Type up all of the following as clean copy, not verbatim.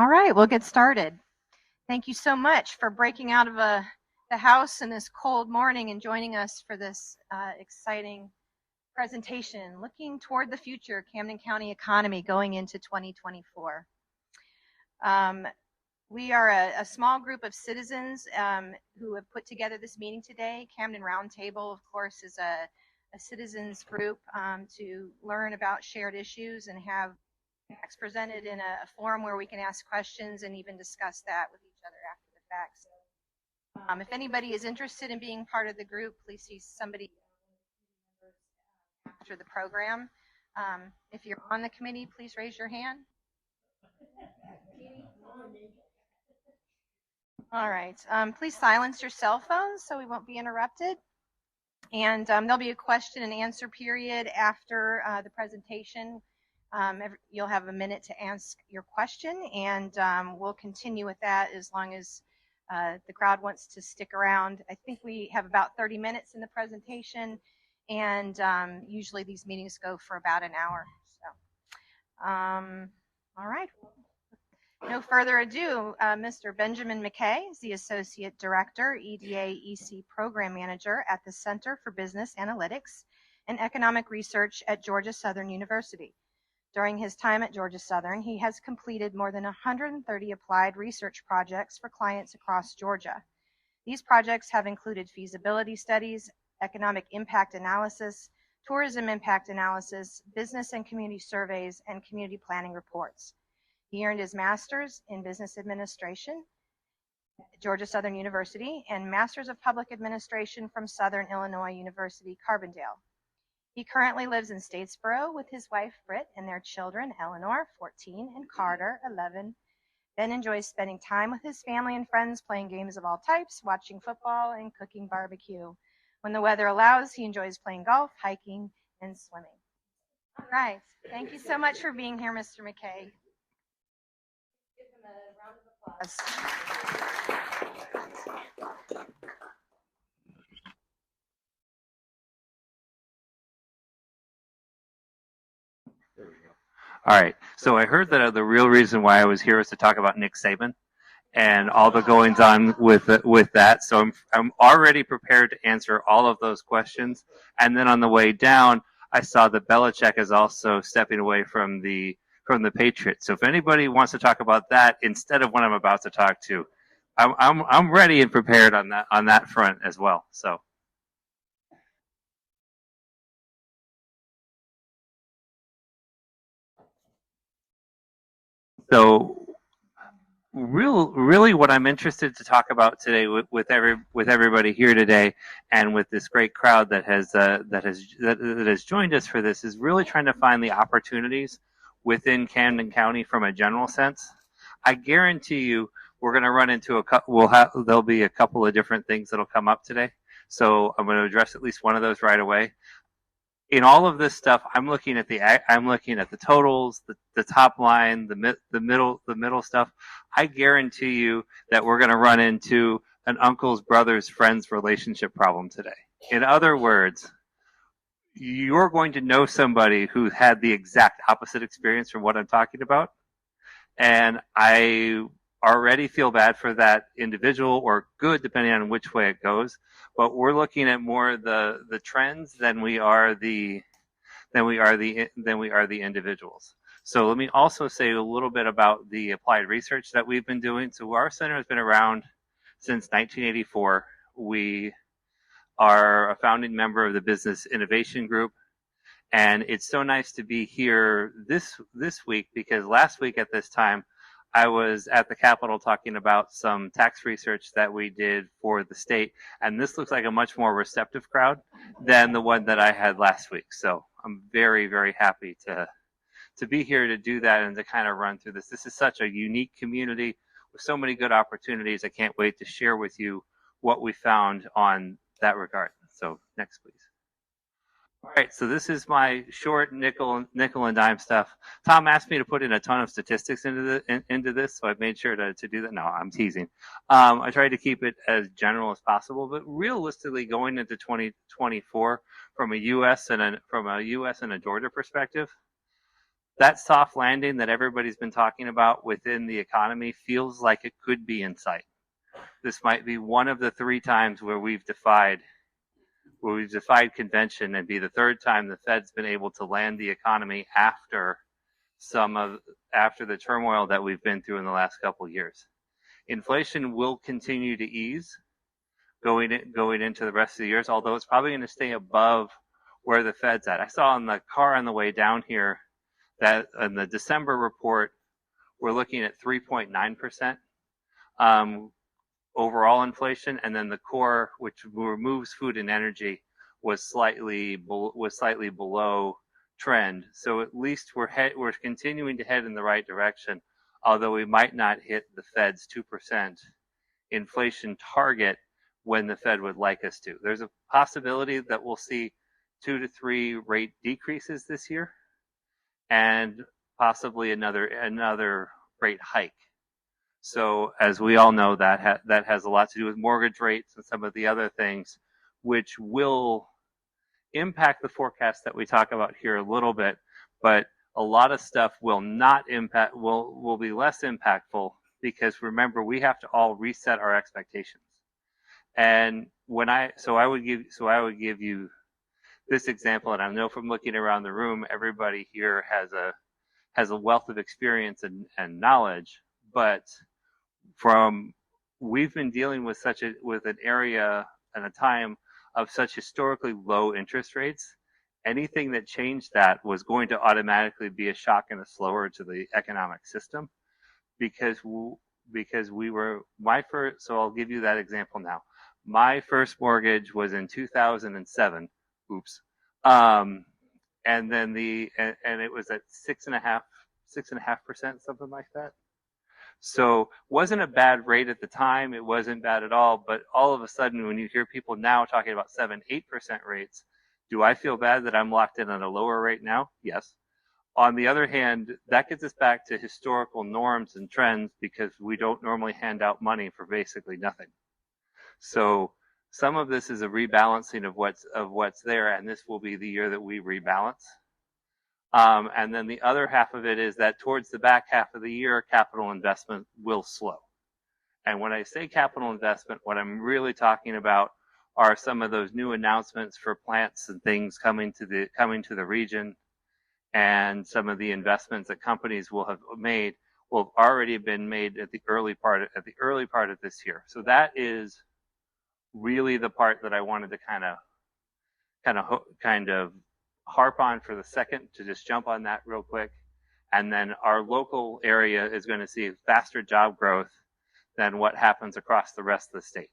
All right, we'll get started. Thank you so much for breaking out of the house in this cold morning and joining us for this exciting presentation, looking toward the future Camden County economy going into 2024. We are a small group of citizens who have put together this meeting today. Camden Roundtable, of course, is a citizens group to learn about shared issues and have facts presented in a forum where we can ask questions and even discuss that with each other after the fact. So, if anybody is interested in being part of the group, please see somebody after the program. If you're on the committee, please raise your hand. All right. Please silence your cell phones so we won't be interrupted. And there'll be a question and answer period after the presentation. You'll have a minute to ask your question, and we'll continue with that as long as the crowd wants to stick around. I think we have about 30 minutes in the presentation, and usually these meetings go for about an hour. So, all right. No further ado, Mr. Benjamin McKay is the Associate Director, EDA EC Program Manager at the Center for Business Analytics and Economic Research at Georgia Southern University. During his time at Georgia Southern, he has completed more than 130 applied research projects for clients across Georgia. These projects have included feasibility studies, economic impact analysis, tourism impact analysis, business and community surveys, and community planning reports. He earned his master's in business administration at Georgia Southern University and master's of public administration from Southern Illinois University, Carbondale. He currently lives in Statesboro with his wife, Britt, and their children, Eleanor, 14, and Carter, 11. Ben enjoys spending time with his family and friends, playing games of all types, watching football, and cooking barbecue. When the weather allows, he enjoys playing golf, hiking, and swimming. All right. Thank you so much for being here, Mr. McKay. Give him a round of applause. All right, so I heard that the real reason why I was here was to talk about Nick Saban and all the goings on with that. So I'm already prepared to answer all of those questions. And then on the way down, I saw that Belichick is also stepping away from the Patriots. So if anybody wants to talk about that instead of what I'm about to talk to, I'm ready and prepared on that front as well. So really what I'm interested to talk about today with everybody here today and with this great crowd that has joined us for this is really trying to find the opportunities within Camden County from a general sense. I guarantee you we're going to run into there'll be a couple of different things that'll come up today. So I'm going to address at least one of those right away. In all of this stuff, I'm looking at the totals, the top line, the middle stuff. I guarantee you that we're going to run into an uncle's brother's friend's relationship problem today. In other words, you're going to know somebody who had the exact opposite experience from what I'm talking about, and I already feel bad for that individual, or good depending on which way it goes. But we're looking at more the trends than we are the individuals. So let me also say a little bit about the applied research that we've been doing. So our center has been around since 1984. We are a founding member of the Business Innovation Group, and it's so nice to be here this week because last week at this time I was at the Capitol talking about some tax research that we did for the state, and this looks like a much more receptive crowd than the one that I had last week. So I'm very, very happy to be here to do that and to kind of run through this. This is such a unique community with so many good opportunities. I can't wait to share with you what we found on that regard. So next, please. All right, so this is my short nickel and dime stuff. Tom asked me to put in a ton of statistics into this, so I made sure to do that. No, I'm teasing. I tried to keep it as general as possible, but realistically, going into 2024 from a U.S. and a Georgia perspective, that soft landing that everybody's been talking about within the economy feels like it could be in sight. This might be one of the 3 times where we've defied convention, and be the 3rd time the Fed's been able to land the economy after the turmoil that we've been through in the last couple of years. Inflation will continue to ease going into the rest of the years, although it's probably going to stay above where the Fed's at. I saw in the car on the way down here that in the December report, we're looking at 3.9% overall inflation, and then the core, which removes food and energy, was slightly below trend. So at least we're continuing to head in the right direction, although we might not hit the Fed's 2% inflation target when the Fed would like us to. There's a possibility that we'll see 2 to 3 rate decreases this year, and possibly another rate hike. So as we all know, that has a lot to do with mortgage rates and some of the other things, which will impact the forecast that we talk about here a little bit, but a lot of stuff will be less impactful, because remember, we have to all reset our expectations. And I would give you this example, and I know from looking around the room, everybody here has a wealth of experience and knowledge, but we've been dealing with an area and a time of such historically low interest rates. Anything that changed that was going to automatically be a shock and a slower to the economic system, because we were so I'll give you that example now. My first mortgage was in 2007. Oops. And then it was at 6.5%, something like that. So wasn't a bad rate at the time. It wasn't bad at all. But all of a sudden, when you hear people now talking about 7-8% rates, do I feel bad that I'm locked in on a lower rate now? Yes. On the other hand, that gets us back to historical norms and trends, because we don't normally hand out money for basically nothing. So some of this is a rebalancing of what's there, and this will be the year that we rebalance. And then the other half of it is that towards the back half of the year, capital investment will slow. And when I say capital investment, what I'm really talking about are some of those new announcements for plants and things coming to the region, and some of the investments that companies will have already been made at the early part of this year. So that is really the part that I wanted to kind of harp on for the second, to just jump on that real quick. And then our local area is going to see faster job growth than what happens across the rest of the state.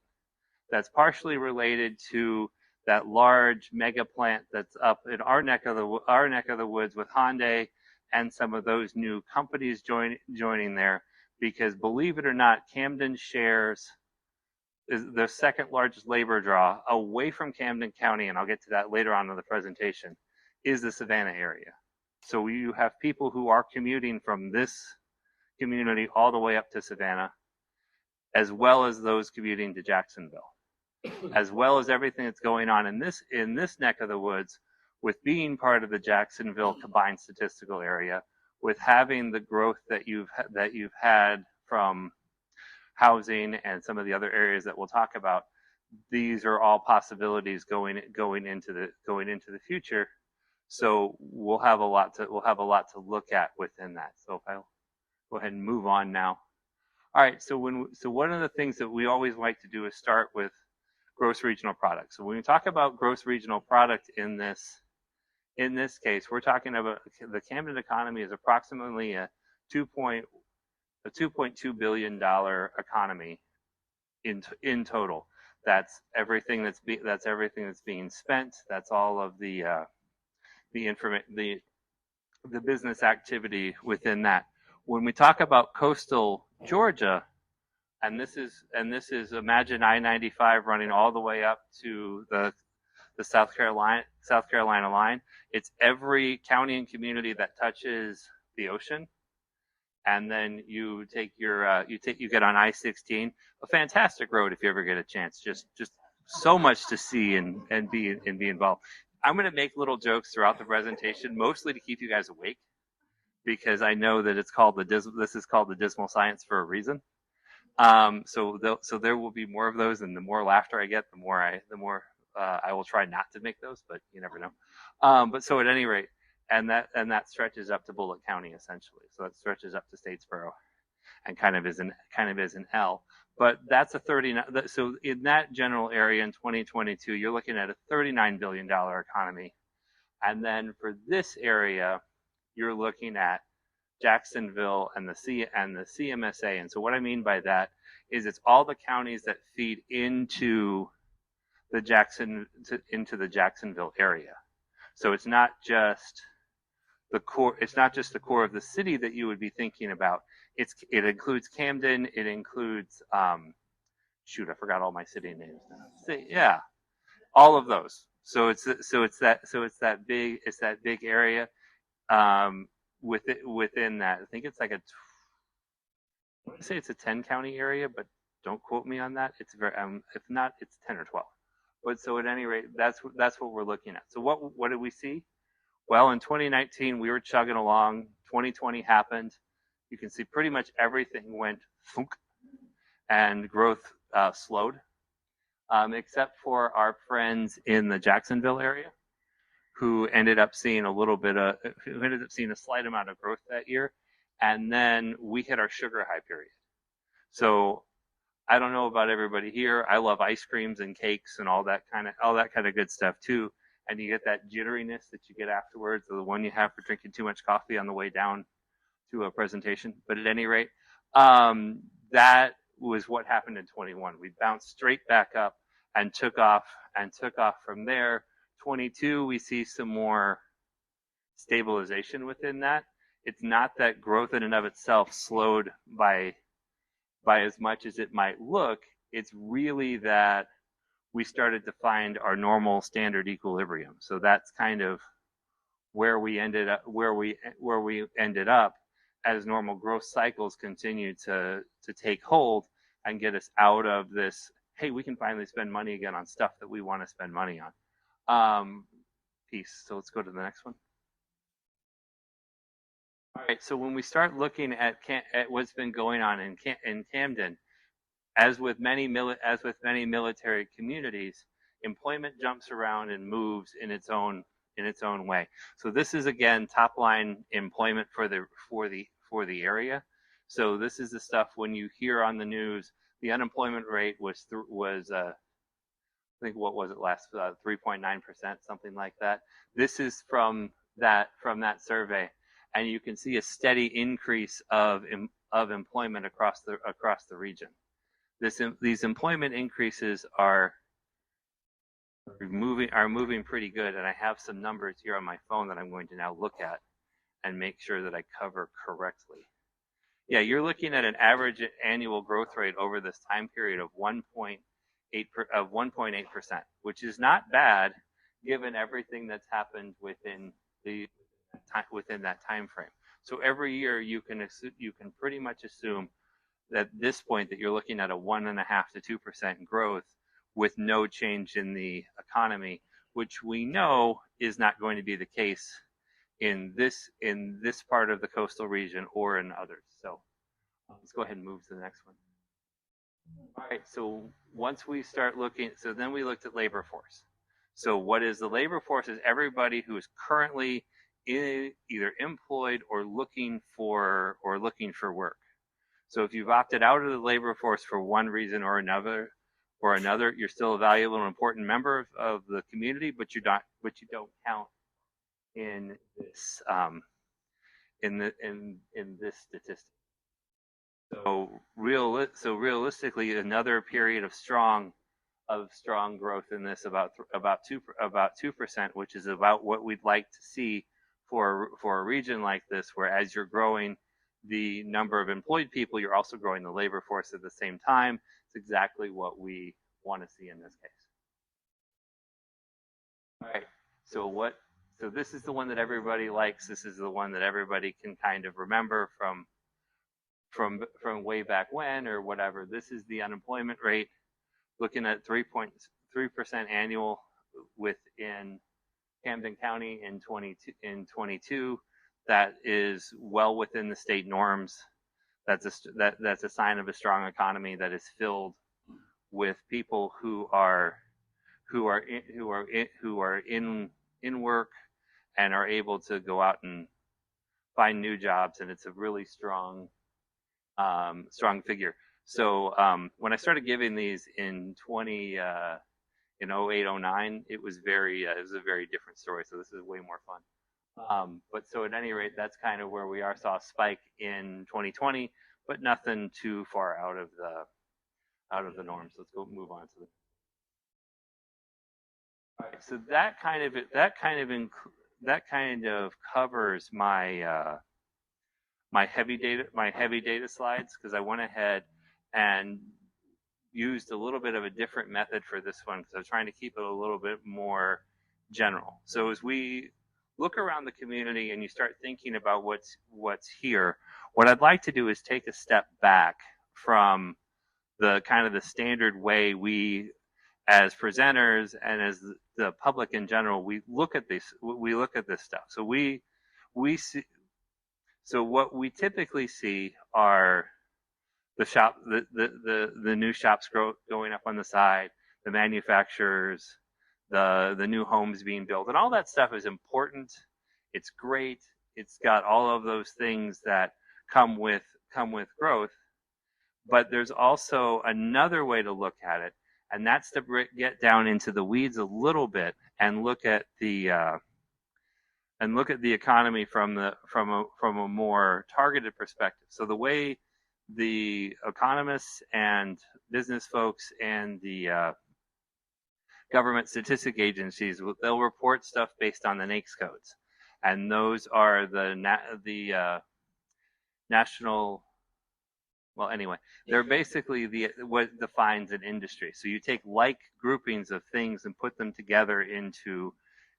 That's partially related to that large mega plant that's up in our neck of the woods with Hyundai, and some of those new companies joining there, because believe it or not, Camden is the second largest labor draw away from Camden County, and I'll get to that later on in the presentation, is the Savannah area. So you have people who are commuting from this community all the way up to Savannah, as well as those commuting to Jacksonville, as well as everything that's going on in this neck of the woods, with being part of the Jacksonville combined statistical area, with having the growth that you've had from housing and some of the other areas that we'll talk about. These are all possibilities going into the future. So we'll have a lot to look at within that. So if I'll go ahead and move on now. All right. So one of the things that we always like to do is start with gross regional product. So when we talk about gross regional product in this case, we're talking about the Camden economy is approximately a $2.2 billion economy in total. That's everything that's being spent. That's all of the business activity within that. When we talk about coastal Georgia, and this is imagine I-95 running all the way up to the South Carolina line. It's every county and community that touches the ocean. And then you get on I-16, a fantastic road if you ever get a chance. Just so much to see and be involved. I'm going to make little jokes throughout the presentation, mostly to keep you guys awake, because I know that it's called this is called the dismal science for a reason. So there will be more of those, and the more laughter I get, the more I will try not to make those, but you never know. But so at any rate, and that stretches up to Bullitt County essentially. So that stretches up to Statesboro, and kind of is an L. But that's a 39. So in that general area in 2022, you're looking at a $39 billion economy, and then for this area, you're looking at Jacksonville and the CMSA. And so what I mean by that is it's all the counties that feed into the Jacksonville area. So it's not just the core. It's not just the core of the city that you would be thinking about. It includes Camden. It includes shoot, I forgot all my city names now. Yeah, all of those. So it's that big area. Within that, I think it's like I want to say it's a 10 county area, but don't quote me on that. It's very if not, it's 10 or 12. But so at any rate, that's what we're looking at. So what did we see? Well, in 2019 we were chugging along. 2020 happened. You can see pretty much everything went thunk, and growth slowed, except for our friends in the Jacksonville area, who ended up seeing a slight amount of growth that year. And then we hit our sugar high period. So I don't know about everybody here. I love ice creams and cakes and all that kind of good stuff too. And you get that jitteriness that you get afterwards, or the one you have for drinking too much coffee on the way down to a presentation. But at any rate, that was what happened in 21. We bounced straight back up and took off from there. 22, we see some more stabilization within that. It's not that growth in and of itself slowed by as much as it might look. It's really that we started to find our normal standard equilibrium. So that's kind of where we ended up as normal growth cycles continue to take hold and get us out of this, hey, we can finally spend money again on stuff that we want to spend money on. Piece. So let's go to the next one. All right. So when we start looking at what's been going on in Camden, as with many military communities, employment jumps around and moves in its own way. So this is again top line employment for the area. So this is the stuff when you hear on the news the unemployment rate was I think what was it last 3.9%, something like that. This is from that survey, and you can see a steady increase of employment across the region. These employment increases are moving pretty good, and I have some numbers here on my phone that I'm going to now look at and make sure that I cover correctly. Yeah, you're looking at an average annual growth rate over this time period of 1.8%, which is not bad given everything that's happened within that time frame. So every year you can pretty much assume at this point that you're looking at a 1.5% to 2% growth with no change in the economy, which we know is not going to be the case in this part of the coastal region or in others. So let's go ahead and move to the next one. All right, so once we start looking, so then we looked at labor force. So what is the labor force? Is everybody who is currently either employed or looking for work. So if you've opted out of the labor force for one reason or another, you're still a valuable and important member of the community, but you don't count in this in this statistic. So realistically, another period of strong growth in this about 2%, which is about what we'd like to see for a region like this, where as you're growing the number of employed people, you're also growing the labor force at the same time. It's exactly what we want to see in this case. All right. So this is the one that everybody likes. This is the one that everybody can kind of remember from way back when or whatever. This is the unemployment rate, looking at 3.3% annual within Camden County in 22. that is well within the state norms. That's a sign of a strong economy that is filled with people who are in work and are able to go out and find new jobs, and it's a really strong figure. So when I started giving these in 08, 09, it was a very different story. So this is way more fun. But so at any rate, that's kind of where we are. Saw a spike in 2020, but nothing too far out of the norm. So let's go move on to the. All right, so that kind of covers my my heavy data slides, because I went ahead and used a little bit of a different method for this one, because I was trying to keep it a little bit more general. So as we look around the community and you start thinking about what's here, what I'd like to do is take a step back from the kind of the standard way we, as presenters and as the public in general, we look at this stuff. So we see. So what we typically see are the new shops going up on the side, the manufacturers, the new homes being built, and all that stuff is important. It's great. It's got all of those things that come with growth. But there's also another way to look at it, and that's to get down into the weeds a little bit and look at the economy from a more targeted perspective. So the way the economists and business folks and the government statistic agencies, they'll report stuff based on the NAICS codes, and those are the national. Well, anyway, they're basically what defines an industry. So you take like groupings of things and put them together into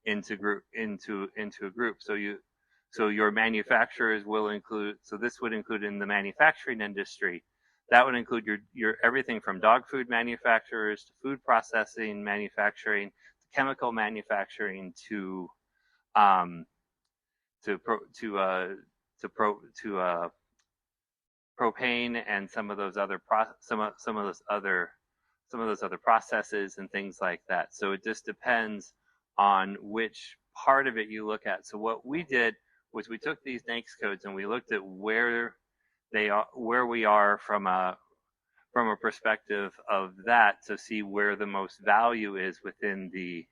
a group. So your manufacturers will include. So this would include in the manufacturing industry. That would include your everything from dog food manufacturers to food processing manufacturing to chemical manufacturing to propane and some of those other processes and things like that. So it just depends on which part of it you look at. So what we did was we took these NAICS codes and we looked at where we are from a perspective of that, to see where the most value is within the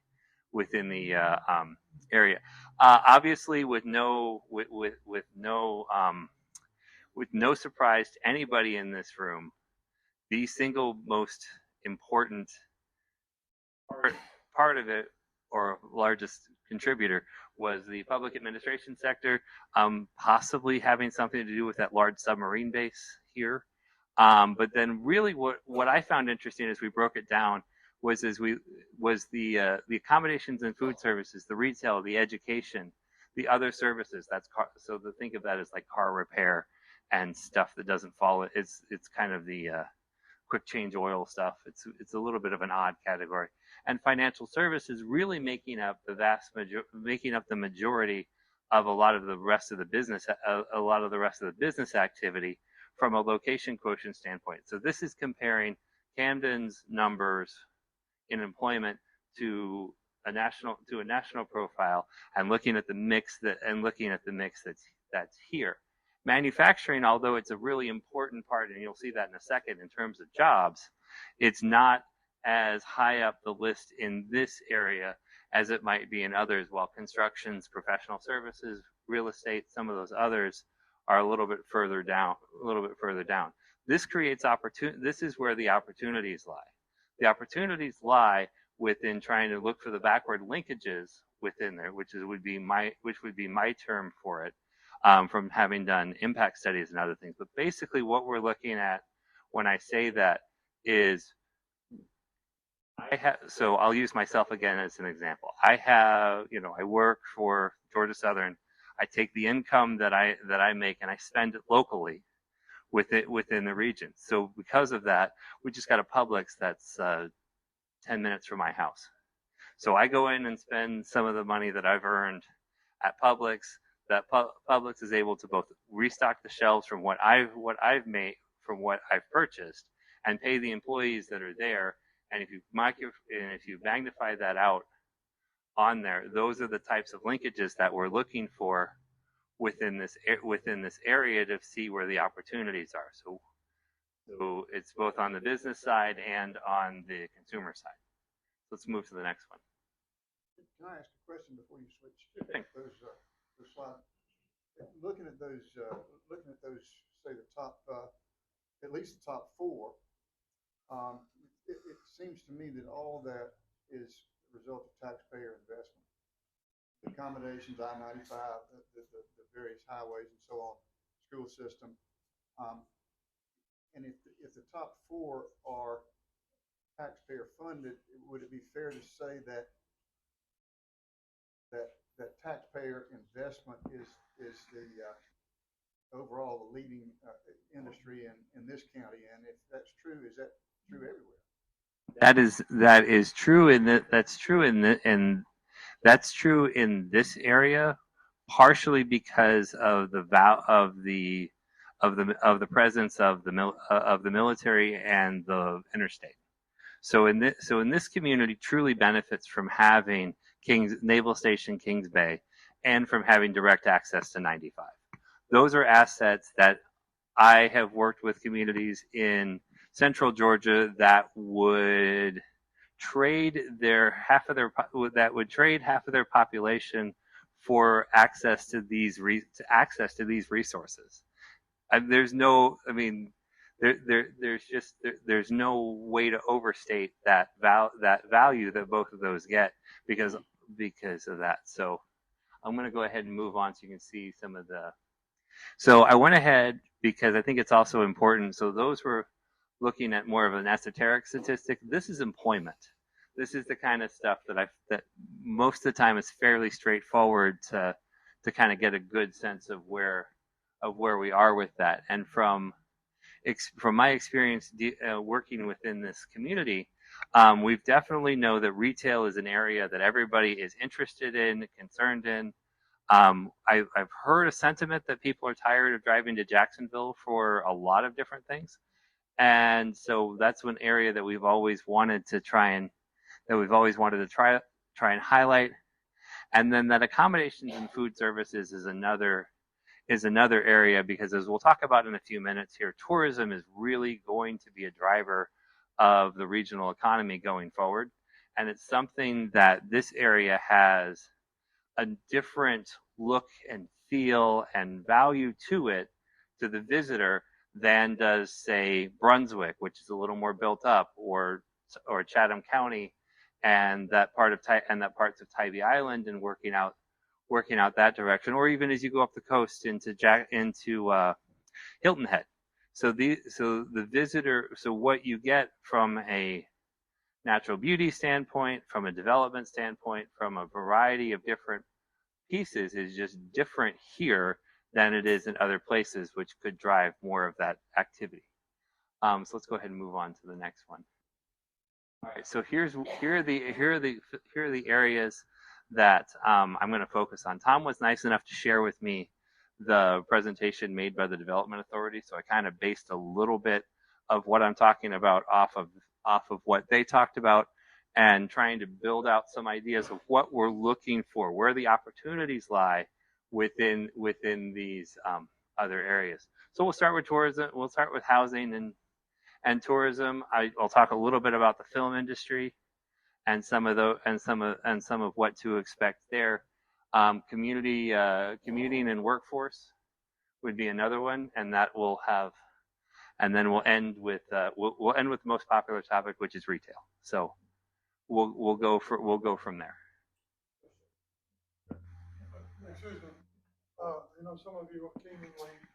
area. Obviously, with no surprise to anybody in this room, the single most important part of it, or largest contributor, was the public administration sector, possibly having something to do with that large submarine base here. But then really what I found interesting as we broke it down was the accommodations and food services, the retail, the education, the other services. That's so to think of that as like car repair and stuff that doesn't fall. It's kind of the quick change oil stuff. It's a little bit of an odd category. And financial services really making up the majority of a lot of the rest of the business activity from a location quotient standpoint. So this is comparing Camden's numbers in employment to a national profile, and looking at the mix that's here. Manufacturing, although it's a really important part, and you'll see that in a second in terms of jobs, it's not as high up the list in this area as it might be in others, while constructions, professional services, real estate, some of those others are a little bit further down. This creates opportunity. This is where the opportunities lie. The opportunities lie within trying to look for the backward linkages within there, which would be my term for it, from having done impact studies and other things. But basically what we're looking at when I say that is, so I'll use myself again as an example. I work for Georgia Southern. I take the income that I make and I spend it locally within the region. So because of that, we just got a Publix that's 10 minutes from my house. So I go in and spend some of the money that I've earned at Publix. that Publix is able to both restock the shelves from what I've made, from what I've purchased, and pay the employees that are there. And if you magnify that out on there, those are the types of linkages that we're looking for within this area to see where the opportunities are. So it's both on the business side and on the consumer side. Let's move to the next one. Can I ask a question before you switch? Thanks. Those slides. Looking at those, say the top, at least the top four. It seems to me that all that is a result of taxpayer investment. The accommodations, I-95, the various highways and so on, school system. And if the top four are taxpayer funded, would it be fair to say that taxpayer investment is the overall the leading industry in this county? And if that's true, is that true everywhere? That is true that's true in this area, partially because of the presence of the military and the interstate. So in this community truly benefits from having Naval Station Kings Bay and from having direct access to 95. Those are assets that I have worked with communities in Central Georgia that would trade half of their population for access to these resources. There's no way to overstate that value that both of those get because of that. So I'm going to go ahead and move on so you can see some of the. So I went ahead because I think it's also important. So those were looking at more of an esoteric statistic. This is employment. This is the kind of stuff that most of the time is fairly straightforward to kind of get a good sense of where we are with that. And from my experience working within this community, we've definitely know that retail is an area that everybody is interested in, concerned in. I've heard a sentiment that people are tired of driving to Jacksonville for a lot of different things. And so that's one area that we've always wanted to try and highlight. And then that accommodations and food services is another area, because as we'll talk about in a few minutes here, tourism is really going to be a driver of the regional economy going forward. And it's something that this area has a different look and feel and value to it, to the visitor, than does, say, Brunswick, which is a little more built up, or Chatham County and that parts of Tybee Island, and working out that direction, or even as you go up the coast into Hilton Head. So what you get from a natural beauty standpoint, from a development standpoint, from a variety of different pieces is just different here than it is in other places, which could drive more of that activity. So let's go ahead and move on to the next one. All right, so here are the areas that I'm going to focus on. Tom was nice enough to share with me the presentation made by the Development Authority, so I kind of based a little bit of what I'm talking about off of what they talked about, and trying to build out some ideas of what we're looking for, where the opportunities lie within these other areas. So we'll start with tourism. We'll start with housing and tourism. I'll talk a little bit about the film industry and some of what to expect there. Community and workforce would be another one, and that will have, and then we'll end with the most popular topic, which is retail. So we'll go from there. Excuse me. Some of you came in late.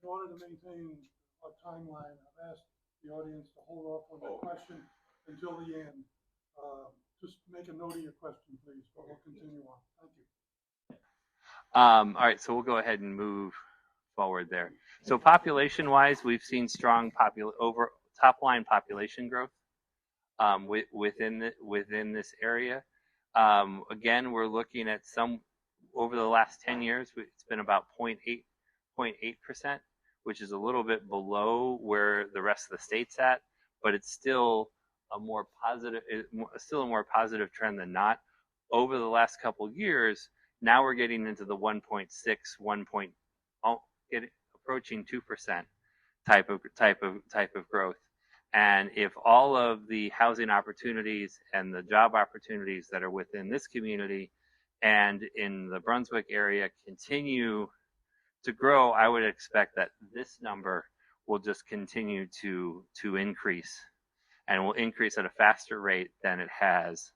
In order to maintain a timeline, I've asked the audience to hold off on the question until the end. Just make a note of your question, please, but we'll continue on. Thank you. All right, so we'll go ahead and move forward there. So population-wise, we've seen strong top-line population growth within this area. Again, we're looking at over the last 10 years, it's been about 0.8%, which is a little bit below where the rest of the state's at, but it's still a more positive trend than not. Over the last couple of years, now we're getting into the 1.6, approaching 2% type of growth. And if all of the housing opportunities and the job opportunities that are within this community and in the Brunswick area continue to grow, I would expect that this number will just continue to increase, and will increase at a faster rate than it has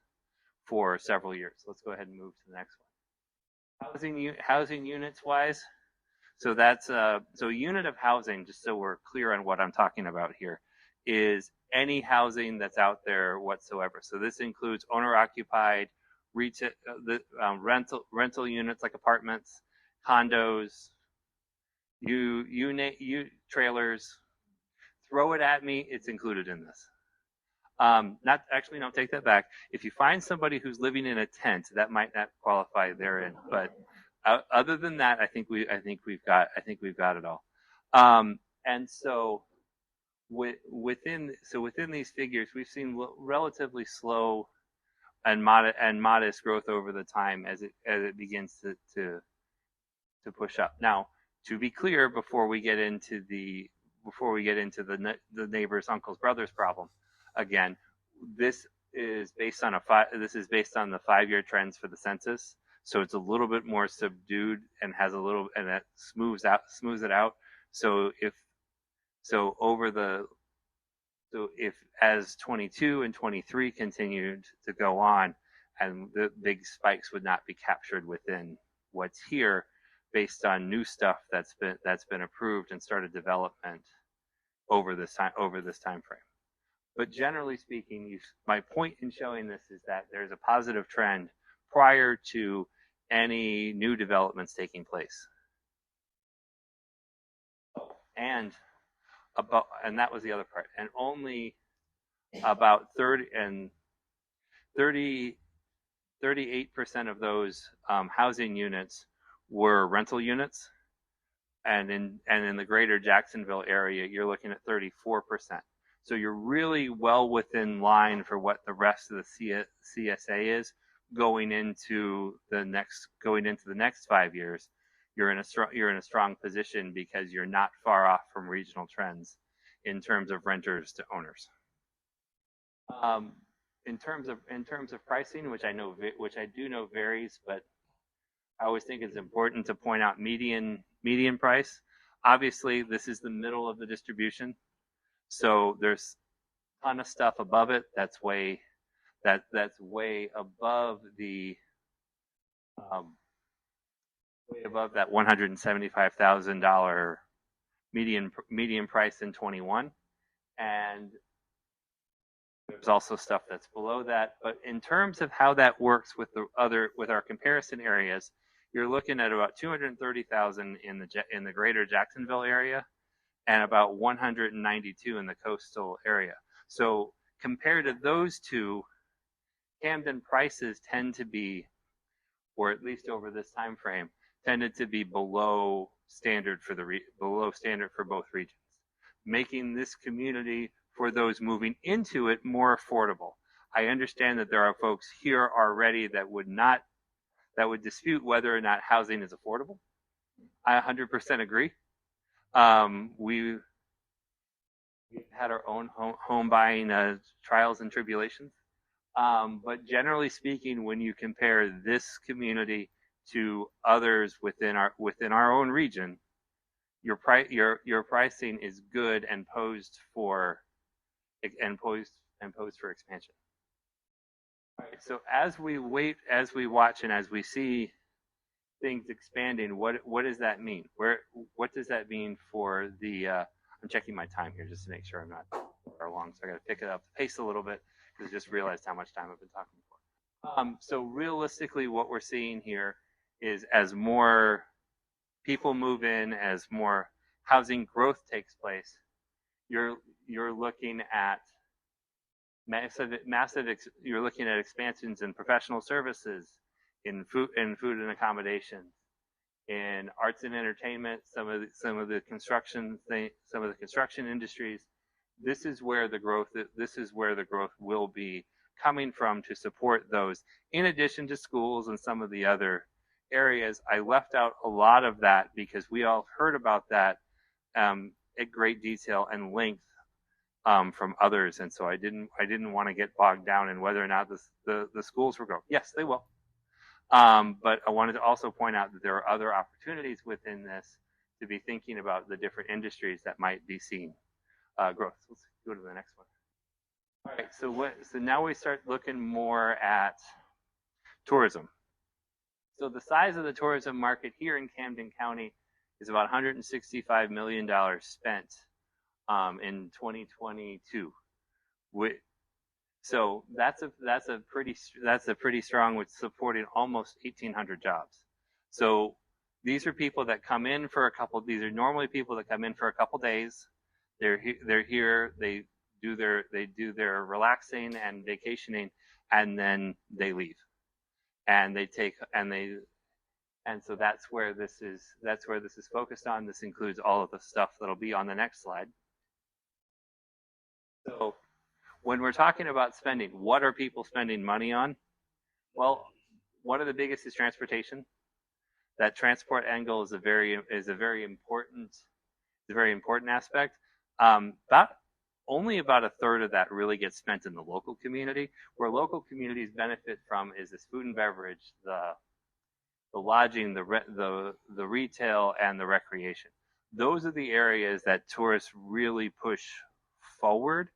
for several years. Let's go ahead and move to the next one. Housing units wise, so that's so a unit of housing, just so we're clear on what I'm talking about here, is any housing that's out there whatsoever. So this includes owner-occupied, retail, rental units like apartments, condos, trailers. Throw it at me, it's included in this. Not actually, no, take that back. If you find somebody who's living in a tent, that might not qualify therein. But other than that, I think we've got it all. And so within these figures, we've seen relatively slow and modest growth over the time as it begins to push up. Now, to be clear, before we get into the neighbors, uncles, brothers problem, again, this is based on the 5-year trends for the census, so it's a little bit more subdued and that smooths it out. So if as 22 and 23 continued to go on, and the big spikes would not be captured within what's here, based on new stuff that's been approved and started development over this time frame. But generally speaking, my point in showing this is that there's a positive trend prior to any new developments taking place. And that was the other part. And only about 38% of those housing units were rental units. And in the greater Jacksonville area, you're looking at 34%. So you're really well within line for what the rest of the CSA is going into the next 5 years. You're in a strong position because you're not far off from regional trends in terms of renters to owners. In terms of pricing, which I do know varies, but I always think it's important to point out median price. Obviously, this is the middle of the distribution, so there's a ton of stuff above it that's way above the way above that $175,000 median price in 21, and there's also stuff that's below that. But in terms of how that works with our comparison areas, you're looking at about $230,000 in the greater Jacksonville area, and about $192,000 in the coastal area. So compared to those two, Camden prices tend to be, or at least over this time frame, tended to be below standard for both regions, making this community, for those moving into it, more affordable. I understand that there are folks here already that would dispute whether or not housing is affordable. I 100% agree. We've had our own home buying trials and tribulations. But generally speaking, when you compare this community to others within our own region, your pricing is good and posed for expansion. All right, so as we watch, and as we see things expanding, what does that mean? What does that mean for the? I'm checking my time here just to make sure I'm not far along, so I got to pick it up the pace a little bit because I just realized how much time I've been talking for. So realistically, what we're seeing here is as more people move in, as more housing growth takes place, you're looking at massive. You're looking at expansions in professional services, in food and accommodation, in arts and entertainment, some of the construction industries. This is where the growth will be coming from to support those, in addition to schools and some of the other areas. I left out a lot of that because we all heard about that at great detail and length from others, and so I didn't want to get bogged down in whether or not the schools will grow. Yes, they will. But I wanted to also point out that there are other opportunities within this to be thinking about the different industries that might be seeing growth. So let's go to the next one. All right, so now we start looking more at tourism. So the size of the tourism market here in Camden County is about $165 million spent in 2022. So that's a pretty strong, with supporting almost 1,800 jobs. So these are people that come in for a couple. These are normally people that come in for a couple days. They're here. They do their relaxing and vacationing, and then they leave. And so that's where this is focused on. This includes all of the stuff that'll be on the next slide. So when we're talking about spending, what are people spending money on? Well, one of the biggest is transportation. That transport angle is a very important aspect. Only about a third of that really gets spent in the local community. Where local communities benefit from is this food and beverage, the lodging, the retail, and the recreation. Those are the areas that tourists really push forward.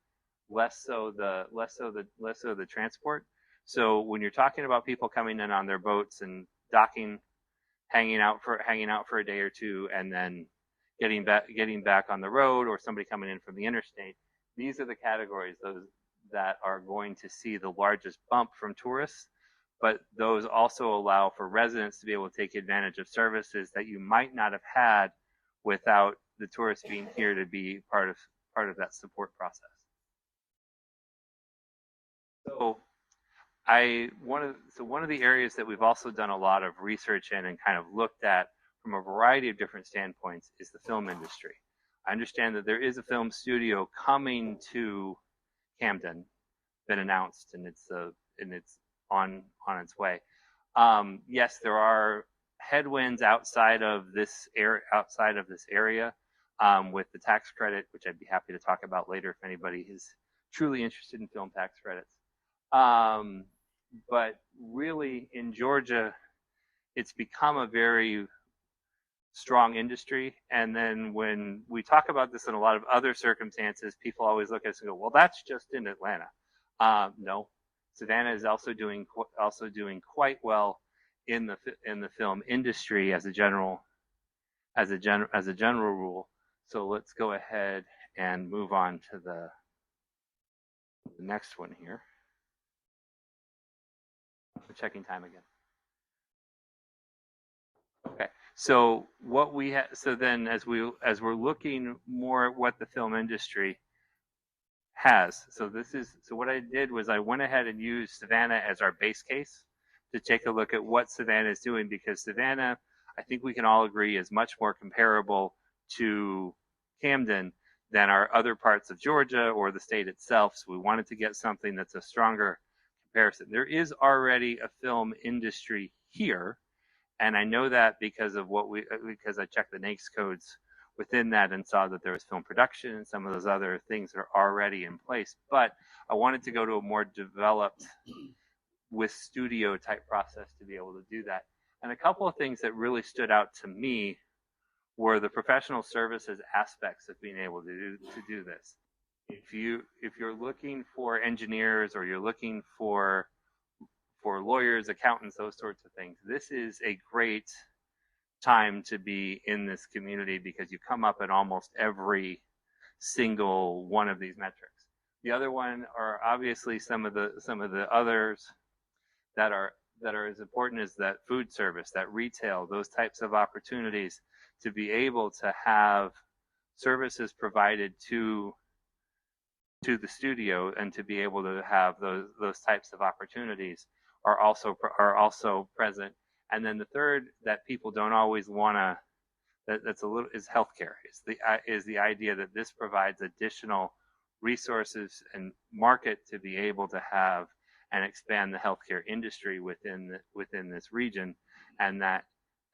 Less so the transport. So when you're talking about people coming in on their boats and docking, hanging out for a day or two, and then getting back on the road, or somebody coming in from the interstate, these are the categories that are going to see the largest bump from tourists. But those also allow for residents to be able to take advantage of services that you might not have had without the tourists being here to be part of that support process. So one of the areas that we've also done a lot of research in and kind of looked at from a variety of different standpoints is the film industry. I understand that there is a film studio coming to Camden, been announced, and it's on its way. Yes, there are headwinds outside of this area with the tax credit, which I'd be happy to talk about later if anybody is truly interested in film tax credits. But really, in Georgia, it's become a very strong industry. And then when we talk about this in a lot of other circumstances, people always look at us and go, "Well, that's just in Atlanta." No, Savannah is also doing quite well in the film industry as a general rule. So let's go ahead and move on to the next one here. I'm checking time again. Okay. So what we have, so then as we're looking more at what the film industry has, so what I did was I went ahead and used Savannah as our base case to take a look at what Savannah is doing, because Savannah, I think we can all agree, is much more comparable to Camden than our other parts of Georgia or the state itself. So we wanted to get something that's a stronger comparison. There is already a film industry here, and I know that because I checked the NAICS codes within that and saw that there was film production and some of those other things are already in place. But I wanted to go to a more developed with studio type process to be able to do that. And a couple of things that really stood out to me were the professional services aspects of being able to do this. If you're looking for engineers, or you're looking for lawyers, accountants, those sorts of things, this is a great time to be in this community, because you come up in almost every single one of these metrics. The other one are obviously some of the others that are as important as that food service, that retail, those types of opportunities, to be able to have services provided to the studio and to be able to have those types of opportunities are also present. And then the third that people don't always want to, that's a little, is healthcare. Is the idea that this provides additional resources and market to be able to have and expand the healthcare industry within this region, and that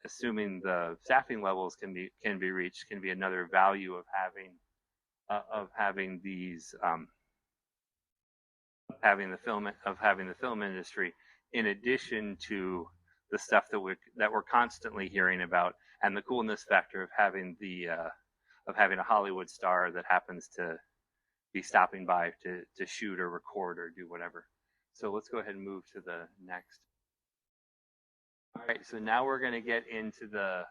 assuming the staffing levels can be reached, can be another value of having these having the film industry, in addition to the stuff that we're constantly hearing about, and the coolness factor of having a Hollywood star that happens to be stopping by to shoot or record or do whatever. So let's go ahead and move to the next. All right, so now we're going to get into the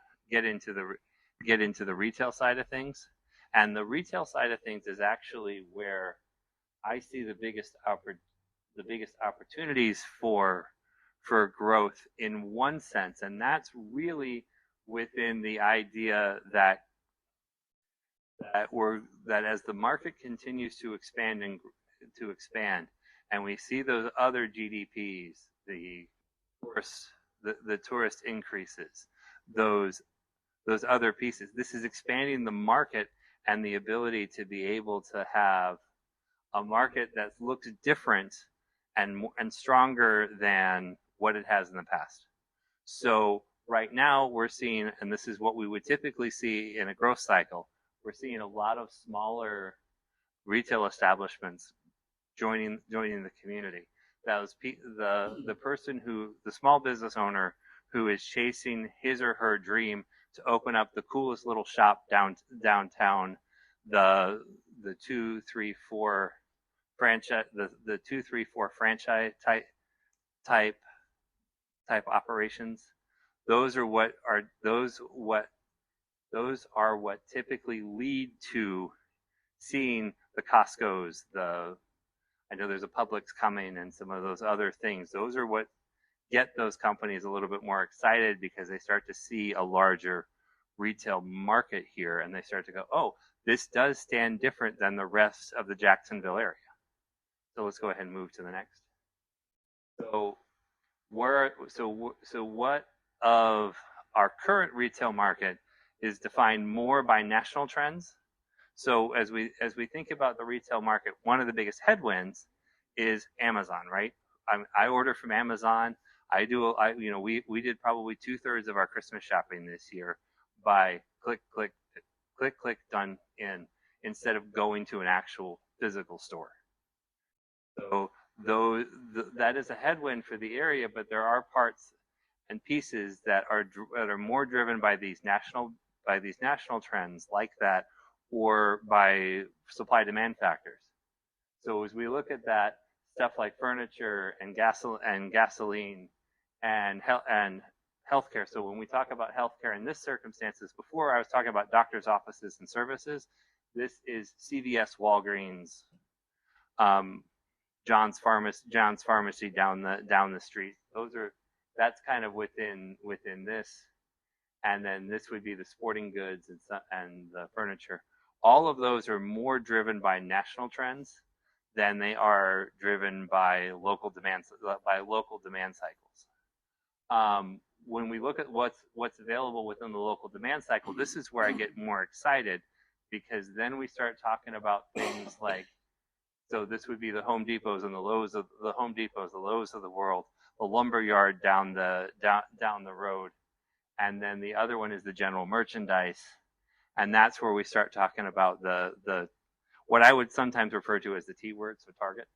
retail side of things, and the retail side of things is actually where I see the biggest opportunities for growth in one sense, and that's really within the idea that as the market continues to expand and we see those other GDPs, the tourist increases, those other pieces. This is expanding the market and the ability to be able to have a market that looks different and stronger than what it has in the past. So right now we're seeing, and this is what we would typically see in a growth cycle, we're seeing a lot of smaller retail establishments joining the community. That was the small business owner who is chasing his or her dream to open up the coolest little shop downtown, the 2, 3, 4 franchise, the 2, 3, 4 franchise type operations. Those are what typically lead to seeing the Costco's, I know there's a Publix coming and some of those other things. Those are what get those companies a little bit more excited, because they start to see a larger retail market here, and they start to go, oh, this does stand different than the rest of the Jacksonville area. So let's go ahead and move to the next. So what of our current retail market is defined more by national trends? So as we think about the retail market, one of the biggest headwinds is Amazon, right? I order from Amazon. We did probably 2/3 of our Christmas shopping this year by click, done instead of going to an actual physical store. So that is a headwind for the area, but there are parts and pieces that are more driven by these national trends like that, or by supply demand factors. So as we look at that, stuff like furniture and gasoline and healthcare. So when we talk about healthcare in this circumstances, before I was talking about doctors' offices and services. This is CVS, Walgreens, John's Pharmacy down the street. That's kind of within this, and then this would be the sporting goods and the furniture. All of those are more driven by national trends than they are driven by local demand cycles. When we look at what's available within the local demand cycle, this is where I get more excited, because then we start talking about things like, so this would be the Home Depots and the Lowe's of the world, the lumber yard down the road, and then the other one is the general merchandise, and that's where we start talking about the what I would sometimes refer to as the T word, so Target.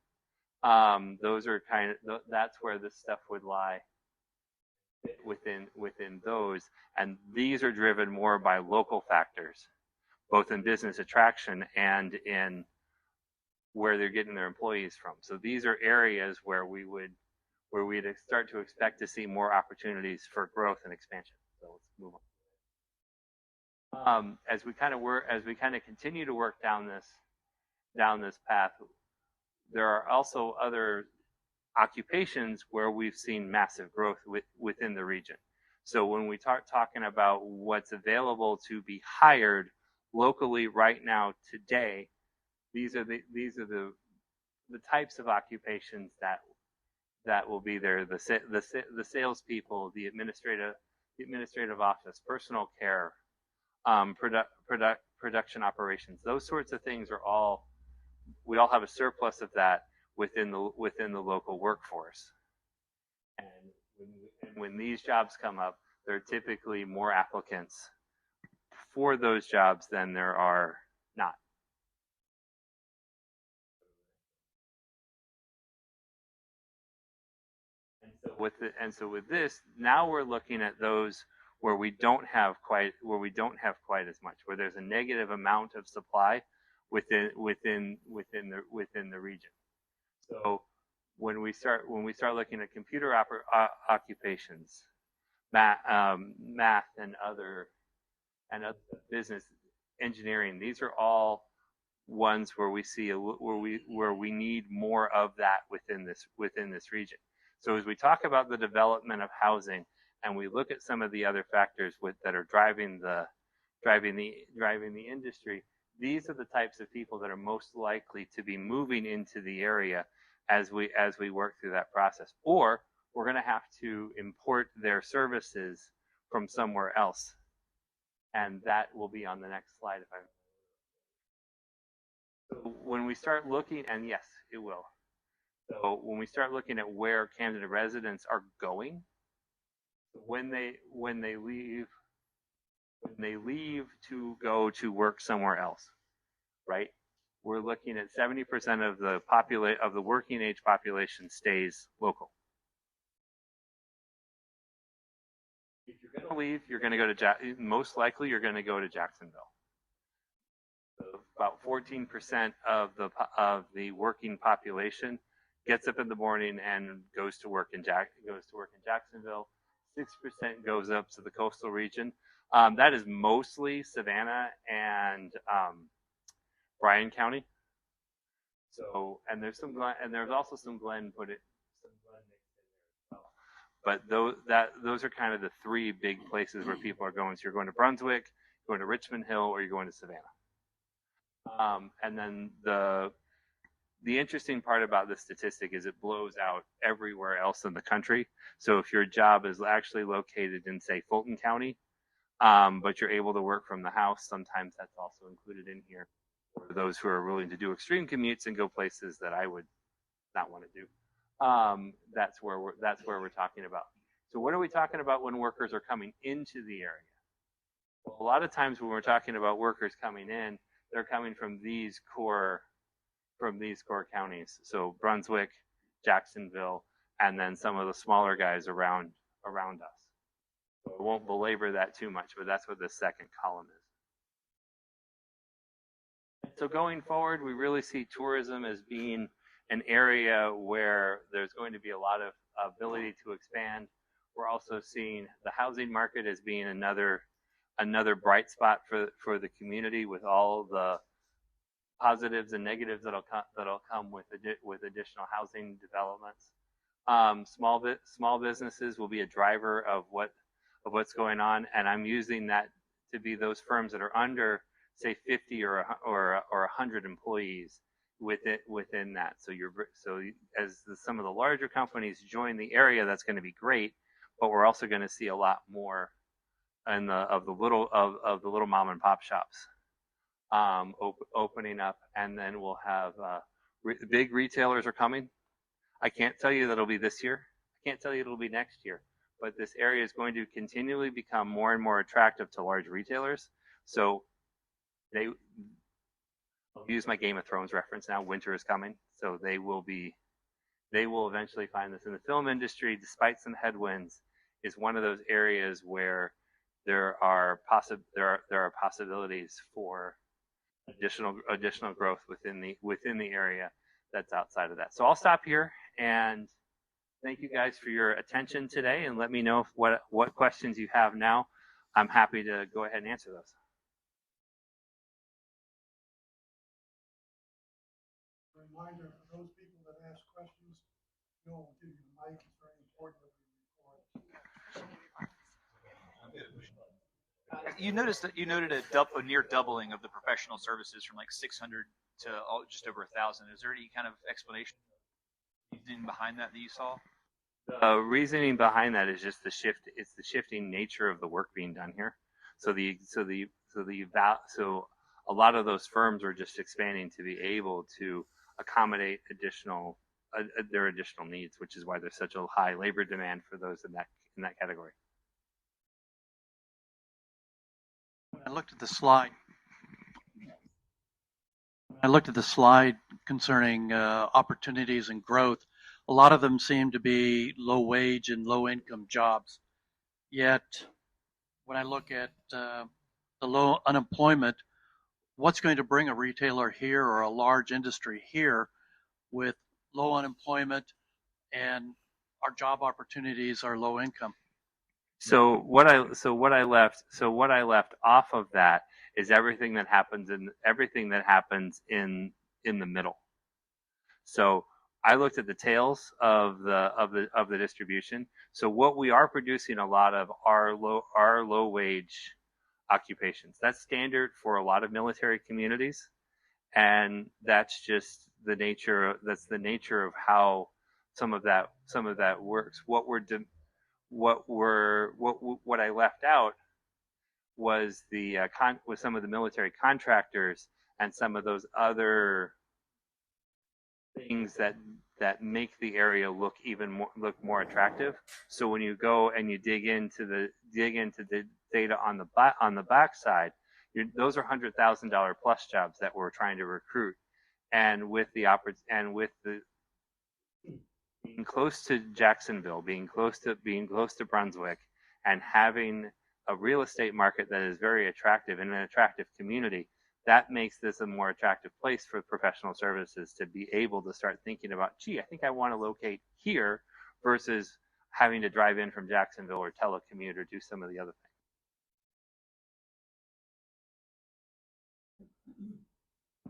Those are that's where this stuff would lie within those, and these are driven more by local factors, both in business attraction and in where they're getting their employees from. So these are areas where we'd start to expect to see more opportunities for growth and expansion. So let's move on. As we kind of continue to work down this path, there are also other occupations where we've seen massive growth within the region. So when we start talking about what's available to be hired locally right now today, these are the types of occupations that will be there, the salespeople, the administrative office, personal care, production operations. Those sorts of things are all, we all have a surplus of that within the local workforce. And when these jobs come up, there are typically more applicants for those jobs than there are not. And so with this, now we're looking at those where we don't have quite as much, where there's a negative amount of supply within the region. So when we start looking at computer occupations, math and other business engineering, these are all ones where we see where we need more of that within this region. So as we talk about the development of housing, and we look at some of the other factors that are driving the industry, these are the types of people that are most likely to be moving into the area as we work through that process. Or we're going to have to import their services from somewhere else, and that will be on the next slide. So when we start looking, and yes, it will. So when we start looking at where Camden residents are going, when they leave to go to work somewhere else, right? We're looking at 70% of the working age population stays local. If you're going to leave, you're going to go to most likely you're going to go to Jacksonville. So about 14% of the working population gets up in the morning and goes to work in Jacksonville. 6% goes up to the coastal region. That is mostly Savannah and Bryan County. So, and there's also some Glen mixed in there as well. But those are kind of the three big places where people are going. So you're going to Brunswick, you're going to Richmond Hill, or you're going to Savannah. And then the interesting part about this statistic is it blows out everywhere else in the country. So if your job is actually located in, say, Fulton County, but you're able to work from the house, sometimes that's also included in here for those who are willing to do extreme commutes and go places that I would not want to do. That's where we're talking about. So what are we talking about when workers are coming into the area? Well, a lot of times when we're talking about workers coming in, they're coming from these core counties. So Brunswick, Jacksonville, and then some of the smaller guys around us. So I won't belabor that too much, but that's what the second column is. So going forward, we really see tourism as being an area where there's going to be a lot of ability to expand. We're also seeing the housing market as being another bright spot for the community, with all the positives and negatives that'll come with additional housing developments. Small businesses will be a driver of what's going on, and I'm using that to be those firms that are under, say, 50 or 100 employees within that. So as some of the larger companies join the area, that's going to be great, but we're also going to see a lot more of the little mom and pop shops opening up, and then we'll have big retailers are coming. I can't tell you that it'll be this year. I can't tell you it'll be next year, but this area is going to continually become more and more attractive to large retailers. So I'll use my Game of Thrones reference now. Winter is coming, so they will eventually find this. In the film industry, despite some headwinds, is one of those areas where there are possibilities for additional growth within the area that's outside of that. So I'll stop here and thank you guys for your attention today, and let me know what questions you have now. I'm happy to go ahead and answer those. A reminder for those people that ask questions, Bill will give you the mic. It's very important that we record. You noted a near doubling of the professional services from like 600 to just over 1,000. Is there any kind of explanation behind that you saw? The reasoning behind that is just the shift. It's the shifting nature of the work being done here. So a lot of those firms are just expanding to be able to accommodate their additional needs, which is why there's such a high labor demand for those in that category. I looked at the slide. I looked at the slide concerning opportunities and growth. A lot of them seem to be low wage and low income jobs. Yet, when I look at the low unemployment, what's going to bring a retailer here or a large industry here with low unemployment and our job opportunities are low income? So what I left off of that is everything that happens in the middle. So I looked at the tails of the distribution. So what we are producing a lot of are low wage occupations. That's standard for a lot of military communities, and that's just the nature of how some of that works. What I left out was was some of the military contractors and some of those other things that make the area look more attractive. So when you go and you dig into the data on the back side, those are $100,000 plus jobs that we're trying to recruit, and with the being close to Jacksonville, being close to Brunswick, and having a real estate market that is very attractive and an attractive community, that makes this a more attractive place for professional services to be able to start thinking about, gee, I think I want to locate here, versus having to drive in from Jacksonville or telecommute or do some of the other things.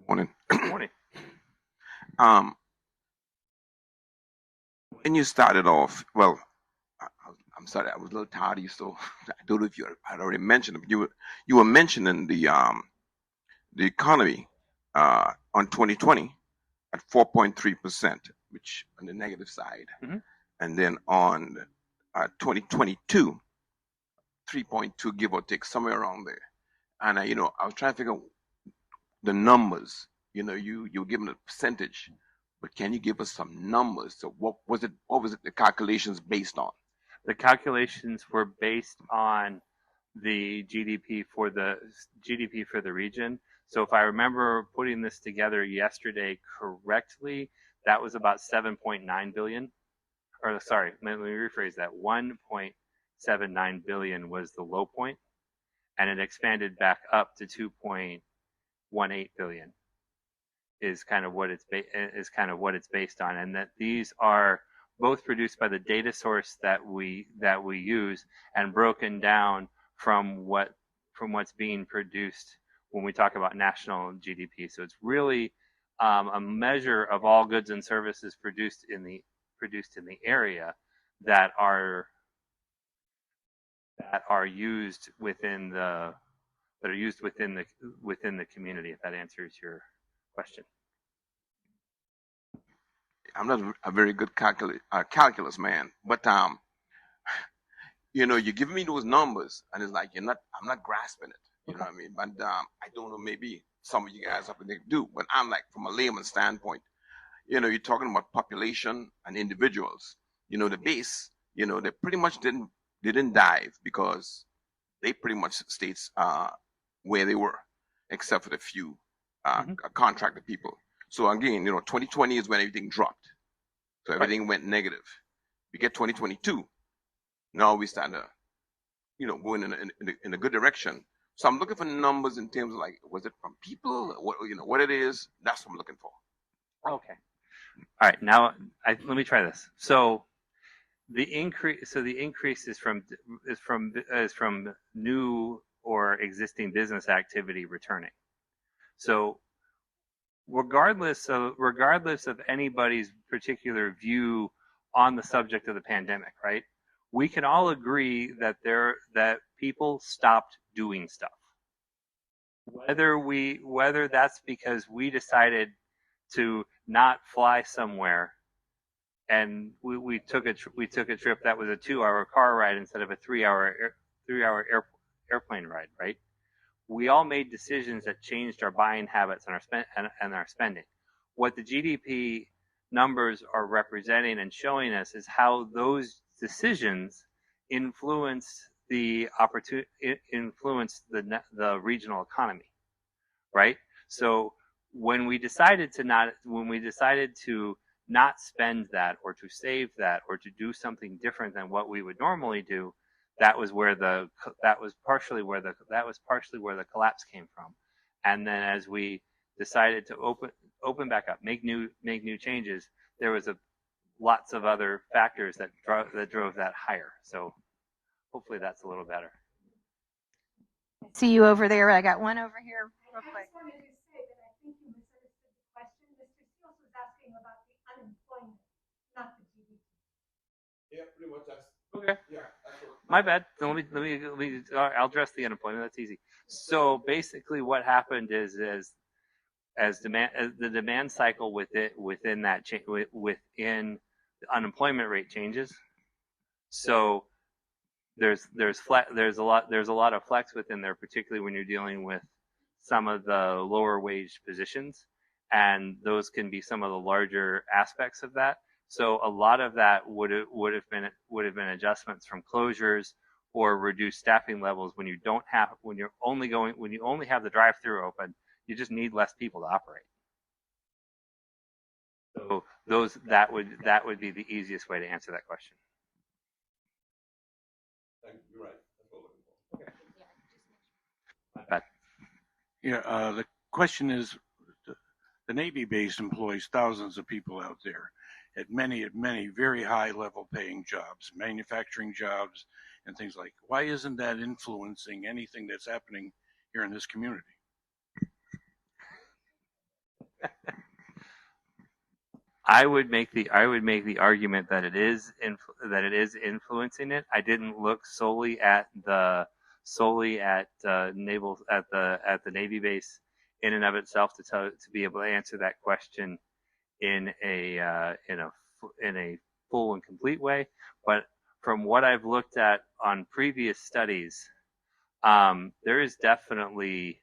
Morning. Morning. When you started off, well, I'm sorry, I was a little tardy, so I don't know if you had already mentioned it, but you were mentioning the economy on 2020 at 4.3%, which on the negative side, and then on 2022, 3.2, give or take, somewhere around there. And I was trying to figure out the numbers. You're giving a percentage, but can you give us some numbers? So what was it the calculations based on? The calculations were based on the GDP for the region. So if I remember putting this together yesterday correctly, that was about 7.9 billion. Or sorry, let me rephrase that. 1.79 billion was the low point, and it expanded back up to 2.18 billion. Is kind of what it's based on, and that these are both produced by the data source that we use and broken down from what's being produced when we talk about national GDP. So it's really a measure of all goods and services produced in the area that are used within the community. If that answers your question. I'm not a very good calculus man, but you're giving me those numbers, and it's like I'm not grasping it. You know what I mean? But I don't know. Maybe some of you guys up there do. But I'm like, from a layman's standpoint, you're talking about population and individuals. The base. They pretty much didn't dive, because they pretty much stayed where they were, except for the few contracted people. So again, 2020 is when everything dropped. So everything went negative. We get 2022. Now we start to, going in a good direction. So I'm looking for numbers in terms of, like, was it from people? What it is. That's what I'm looking for. Okay. All right. Now let me try this. So the increase is from new or existing business activity returning. So regardless of anybody's particular view on the subject of the pandemic, right? We can all agree that people stopped doing stuff. Whether that's because we decided to not fly somewhere we took a trip that was a 2-hour car ride instead of a 3-hour airplane ride, right? We all made decisions that changed our buying habits and our spending. What the GDP numbers are representing and showing us is how those decisions influence the regional economy, right? So when we decided to not spend that, or to save that, or to do something different than what we would normally do, that was partially where the collapse came from. And then as we decided to open back up, make new changes, there was lots of other factors that drove that higher. So hopefully that's a little better. See you over there. I got one over here real quick. I just wanted to say that I think you misunderstood the question. Mr. Seals was asking about the unemployment, not the GDP. Yeah, pretty much that's okay. Yeah. My bad. So let me. I'll address the unemployment. That's easy. So basically, what happened is the demand cycle within the unemployment rate changes. So there's a lot of flex within there, particularly when you're dealing with some of the lower wage positions, and those can be some of the larger aspects of that. So a lot of that would have been adjustments from closures or reduced staffing levels when you only have the drive-through open. You just need less people to operate. So that would be the easiest way to answer that question. You're right. That's what we're looking for. My bad. Yeah, the question is, the Navy base employs thousands of people out there at many very high level paying jobs, manufacturing jobs and things like. Why isn't that influencing anything that's happening here in this community? I would make the argument that it is influencing it. I didn't look solely at the Navy base in and of itself to be able to answer that question in a full and complete way. But from what I've looked at on previous studies, there is definitely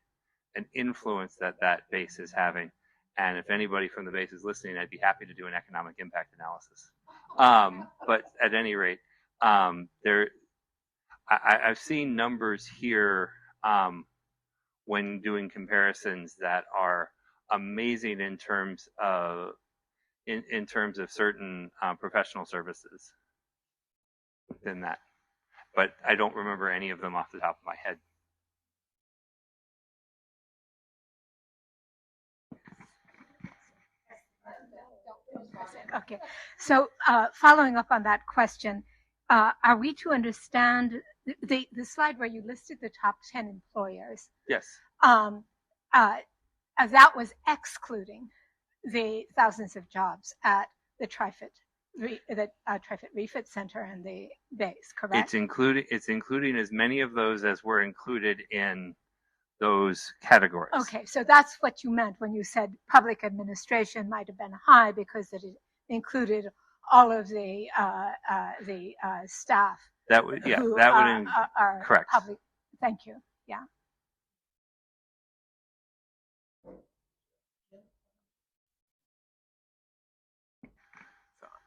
an influence that base is having. And if anybody from the base is listening, I'd be happy to do an economic impact analysis. But at any rate, I've seen numbers here when doing comparisons that are amazing in terms of certain professional services within that. But I don't remember any of them off the top of my head. Okay, so following up on that question, are we to understand the slide where you listed the top 10 employers? Yes. That was excluding the thousands of jobs at the Tri-Fit Refit Center and the base, correct? It's including as many of those as were included in those categories. Okay, so that's what you meant when you said public administration might have been high because it included all of the staff. That would are correct. Public. Thank you. Yeah.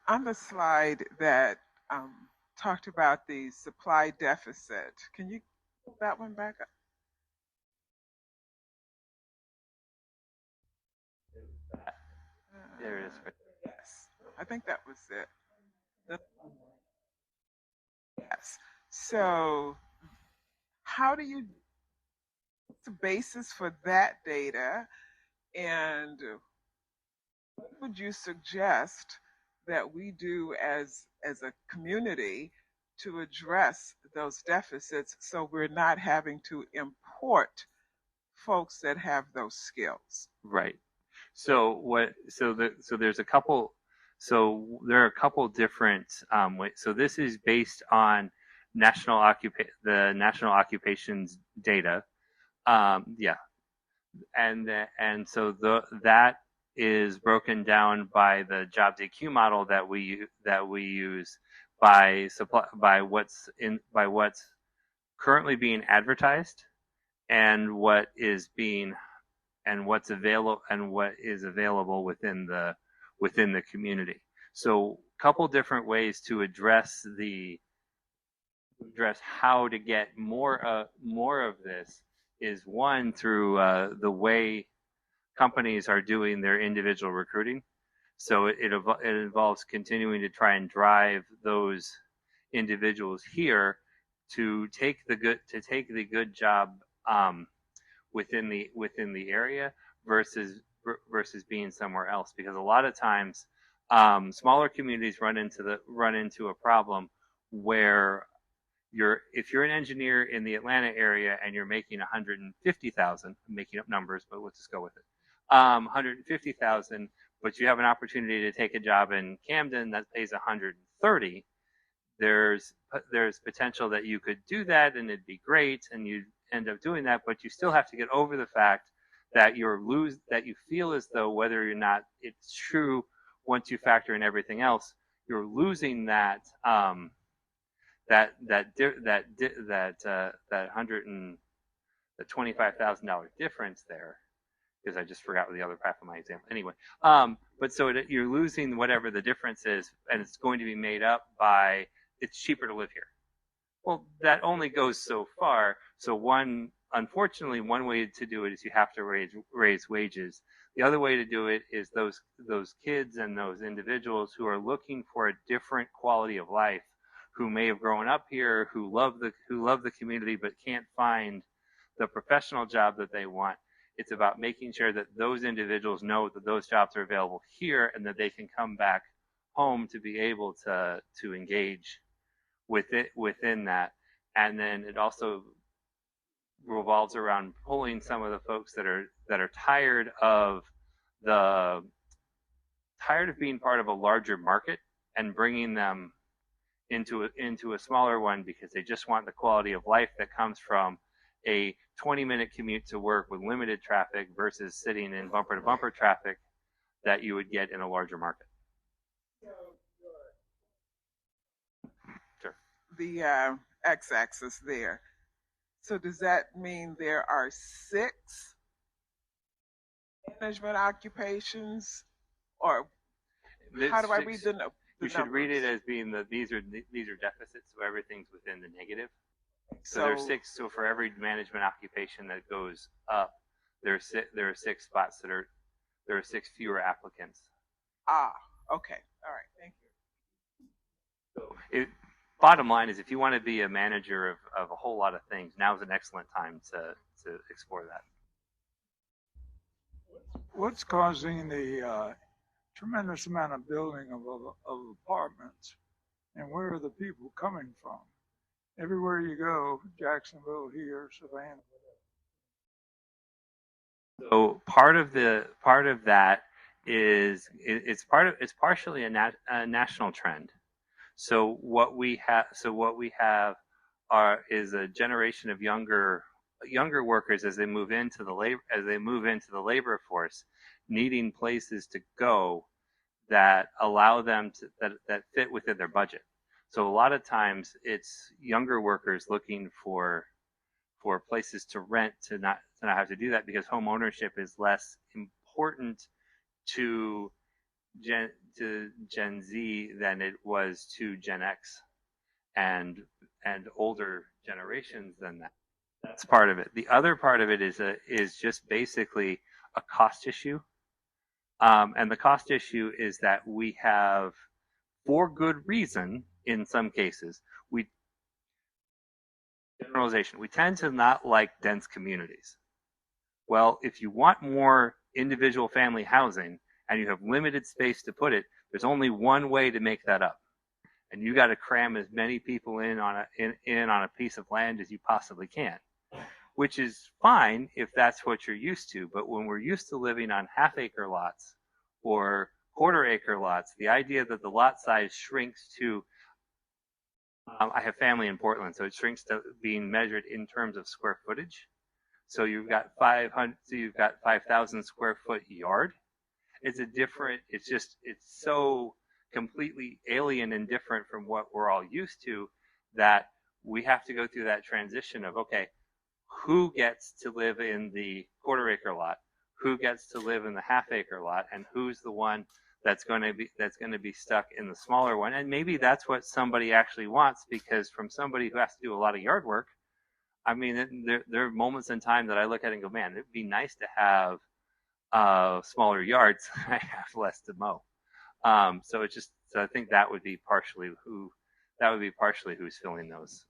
On the slide that talked about the supply deficit, can you pull that one back up? There it is. Yes, I think that was it. Yes. So, how do you? What's the basis for that data, and what would you suggest that we do as a community to address those deficits so we're not having to import folks that have those skills? Right. So there's a couple. So there are a couple different ways. So this is based on the national occupations data. And so that is broken down by the jobs EQ model that we use by what's currently being advertised and what is available within the community. So a couple different ways to address how to get more of this is one through the way companies are doing their individual recruiting. So it involves continuing to try and drive those individuals here to take the good job within the area versus being somewhere else, because a lot of times smaller communities run into a problem where if you're an engineer in the Atlanta area and you're making 150,000, I'm making up numbers, but let's just go with it, 150,000, but you have an opportunity to take a job in Camden that pays 130. There's potential that you could do that and it'd be great, and you end up doing that, but you still have to get over the fact that you feel as though, whether or not it's true, once you factor in everything else, you're losing that $25,000 difference there, because I just forgot the other half of my example. Anyway, but so you're losing whatever the difference is, and it's going to be made up by it's cheaper to live here. Well, that only goes so far. So unfortunately, one way to do it is you have to raise wages. The other way to do it is those kids and those individuals who are looking for a different quality of life, who may have grown up here, who love the community, but can't find the professional job that they want. It's about making sure that those individuals know that those jobs are available here and that they can come back home to be able to engage within that. And then it also revolves around pulling some of the folks that are tired of being part of a larger market and bringing them into a smaller one, because they just want the quality of life that comes from a 20-minute commute to work with limited traffic versus sitting in bumper-to-bumper traffic that you would get in a larger market. Sure. The x-axis there. So does that mean there are 6 management occupations, or how do I read the numbers? You should read it as being these are deficits, so everything's within the negative. So there's 6. So for every management occupation that goes up, there are 6 spots there are 6 fewer applicants. Ah, okay, all right, thank you. So bottom line is, if you want to be a manager of a whole lot of things, now's an excellent time to explore that. What's causing the tremendous amount of building of apartments, and where are the people coming from? Everywhere you go, Jacksonville, here, Savannah. So part of that is it's partially a national trend. So what we have is a generation of younger workers as they move into the labor force, needing places to go that allow them that fit within their budget. So a lot of times it's younger workers looking for places to rent to not have to do that, because home ownership is less important to Gen Z than it was to Gen X and older generations than that. That's part of it. The other part of it is just basically a cost issue. And the cost issue is that we have, for good reason, in some cases, we tend to not like dense communities. Well, if you want more individual family housing and you have limited space to put it, there's only one way to make that up. And you got to cram as many people in on a piece of land as you possibly can, which is fine if that's what you're used to. But when we're used to living on half-acre lots or quarter-acre lots, the idea that the lot size shrinks to I have family in Portland, so it shrinks to being measured in terms of square footage. So you've got 5,000 square foot yard. it's a different, it's so completely alien and different from what we're all used to that we have to go through that transition of, okay, who gets to live in the quarter acre lot, who gets to live in the half acre lot, and who's the one that's going to be stuck in the smaller one. And maybe that's what somebody actually wants, because from somebody who has to do a lot of yard work, I mean, there are moments in time that I look at it and go, man, it'd be nice to have smaller yards. I have less to mow. So I think that would be partially who's filling those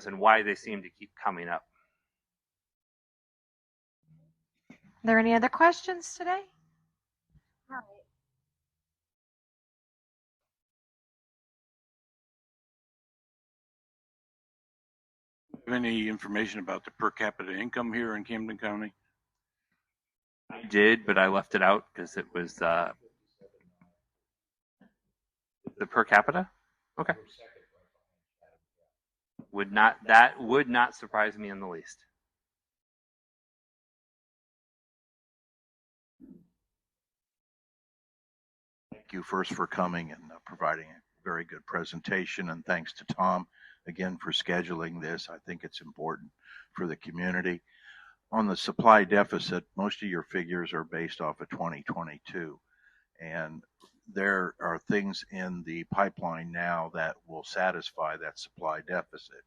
and why they seem to keep coming up. Are there any other questions today? All right. Have any information about the per capita income here in Camden County? I did, but I left it out because it was the per capita. Okay. That would not surprise me in the least. Thank you first for coming and providing a very good presentation, and thanks to Tom again for scheduling this. I think it's important for the community. On the supply deficit, most of your figures are based off of 2022, and there are things in the pipeline now that will satisfy that supply deficit.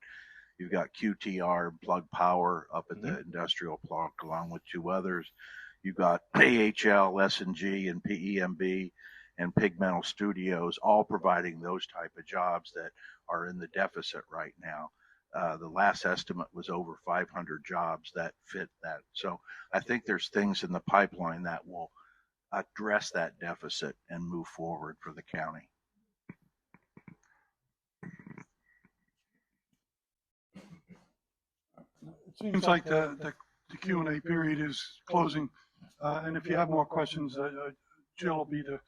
You've got QTR and Plug Power up at the industrial park, along with two others. You've got AHL, S&G, and PEMB, and Pigmental Studios, all providing those type of jobs that are in the deficit right now. The last estimate was over 500 jobs that fit that. So I think there's things in the pipeline that will address that deficit and move forward for the county. It seems like the Q&A period is closing, and if you have more questions, Jill will be the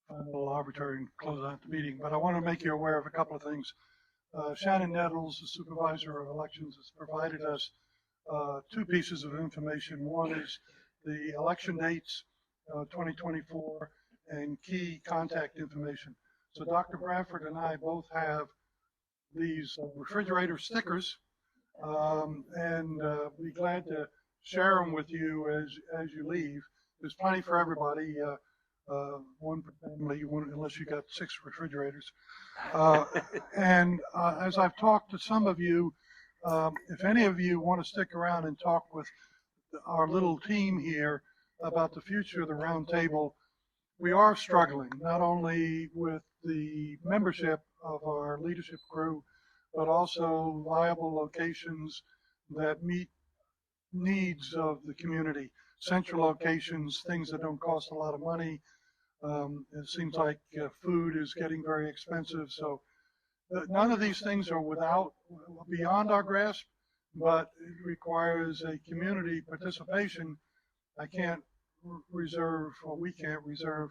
final arbiter and close out the meeting. But I want to make you aware of a couple of things. Shannon Nettles, the supervisor of elections, has provided us two pieces of information. One is the election dates, 2024, and key contact information. So Dr. Bradford and I both have these refrigerator stickers, and be glad to share them with you as you leave. There's plenty for everybody. One per family, unless you got 6 refrigerators. And as I've talked to some of you, if any of you want to stick around and talk with our little team here about the future of the round table, we are struggling not only with the membership of our leadership crew, but also viable locations that meet needs of the community. Central locations, things that don't cost a lot of money. It seems like food is getting very expensive, so none of these things are beyond our grasp, but it requires a community participation. I can't reserve, or we can't reserve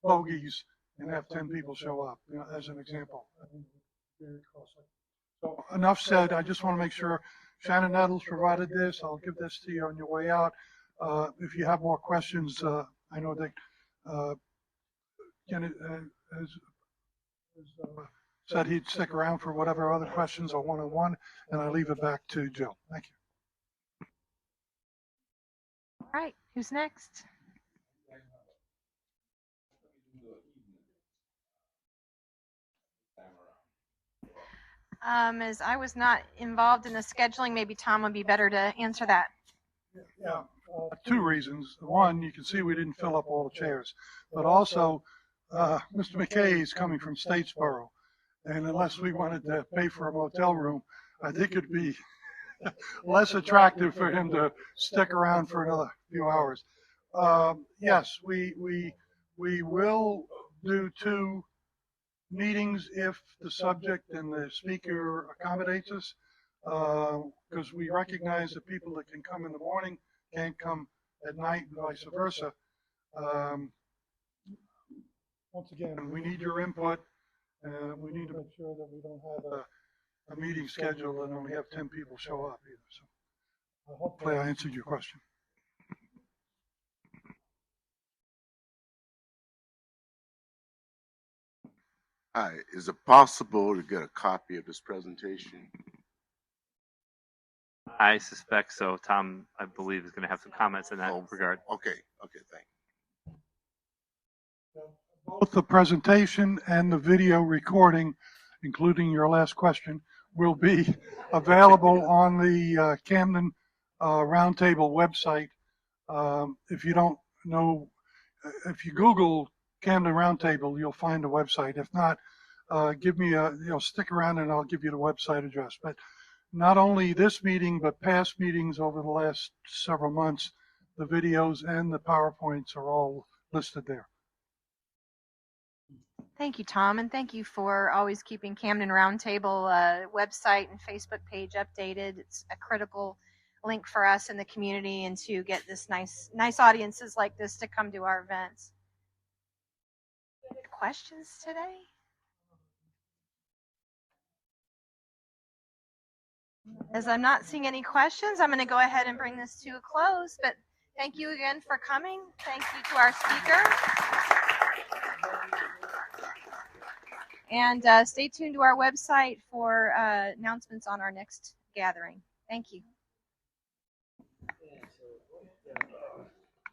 bogeys and have 10 people show up, as an example. Very costly. So enough said. I just want to make sure Shannon Nettles provided this. I'll give this to you on your way out. If you have more questions, I know that Ken has said he'd stick around for whatever other questions or one-on-one, and I leave it back to Jill. Thank you. All right, who's next? As I was not involved in the scheduling, maybe Tom would be better to answer that. Yeah, 2 reasons. One, you can see we didn't fill up all the chairs, but also Mr. McKay is coming from Statesboro, and unless we wanted to pay for a motel room, I think it'd be less attractive for him to stick around for another few hours. Yes, we will do 2 meetings if the subject and the speaker accommodates us, because we recognize that people that can come in the morning can't come at night and vice versa. Once again, we need your input. We need to make sure that we don't have a meeting scheduled and only have 10 people show up either. So hopefully I answered your question. Hi, is it possible to get a copy of this presentation? I suspect so. Tom, I believe, is going to have some comments in that regard. Okay, thanks. Both the presentation and the video recording, including your last question, will be available on the Camden Roundtable website. If you don't know, if you Google Camden Roundtable, you'll find the website. If not, give me stick around and I'll give you the website address. But not only this meeting, but past meetings over the last several months, the videos and the PowerPoints are all listed there. Thank you, Tom, and thank you for always keeping Camden Roundtable website and Facebook page updated. It's a critical link for us in the community and to get this nice audiences like this to come to our events. Questions today? As I'm not seeing any questions, I'm going to go ahead and bring this to a close, but thank you again for coming. Thank you to our speaker. And stay tuned to our website for announcements on our next gathering. Thank you.